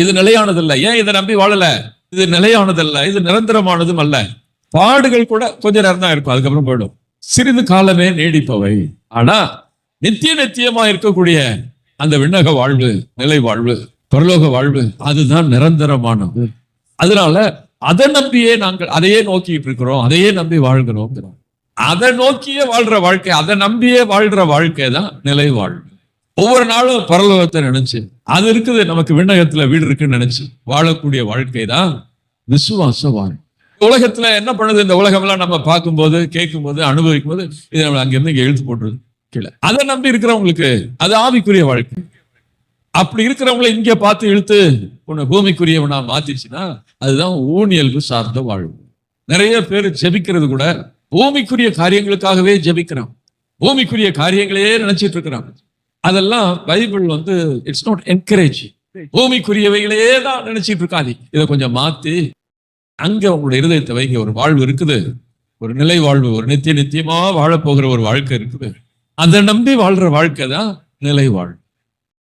இது நிலையானதல்ல. ஏன் இதை நம்பி வாழல? இது நிலையானதல்ல, இது நிரந்தரமானதும் அல்ல. பாடுகள் கூட கொஞ்ச நேரம் தான் இருக்கும், அதுக்கப்புறம் போயிடும். சிறிது காலமே நீடிப்பவை. ஆனா நித்திய நித்தியமா இருக்கக்கூடிய அந்த விண்ணக வாழ்வு, நிலை வாழ்வு, பரலோக வாழ்வு, அதுதான் நிரந்தரமானது. அதனால அதை நம்பியே நாங்கள் அதையே நோக்கிட்டு இருக்கிறோம், அதையே நம்பி வாழ்கிறோம். அதை நோக்கியே வாழ்ற வாழ்க்கை, அதை நம்பியே வாழ்ற வாழ்க்கை தான் நிலை வாழ்வு. ஒவ்வொரு நாளும் பரலோகத்தை நினைச்சு, அது இருக்குது நமக்கு விண்ணகத்துல வீடு இருக்குன்னு நினைச்சு வாழக்கூடிய வாழ்க்கை தான் விசுவாச வாழ்க்கை. உலகத்துல என்ன பண்ணுது இந்த உலகம் எல்லாம் நம்ம பார்க்கும்போது, கேட்கும் போது, அனுபவிக்கும் போது, இது நம்ம அங்கிருந்து இங்க எழுத்து போட்டுருது கீழே. அதை நம்பி இருக்கிறவங்களுக்கு அது ஆவிக்குரிய வாழ்க்கை. அப்படி இருக்கிறவங்களை இங்க பார்த்து இழுத்து உன்னை பூமிக்குரியவனா மாத்திச்சுன்னா அதுதான் ஊனியல்பு சார்ந்த வாழ்வு. நிறைய பேர் ஜெபிக்கிறது கூட பூமிக்குரிய காரியங்களுக்காகவே ஜெபிக்கிறான், பூமிக்குரிய காரியங்களையே நினைச்சிட்டு இருக்கிறான். அதெல்லாம் பைபிள் இட்ஸ் நாட் என்கரேஜ். பூமிக்குரியவைகளையே தான் நினைச்சிட்டு இருக்காது, இதை கொஞ்சம் மாத்தி அங்க உங்களுடைய இருதயத்தை வைங்க. ஒரு வாழ்வு இருக்குது, ஒரு நிலை வாழ்வு, ஒரு நித்தியமா வாழப்போகிற ஒரு வாழ்க்கை இருக்குது. அதை நம்பி வாழ்ற வாழ்க்கை தான் நிலை வாழ்வு.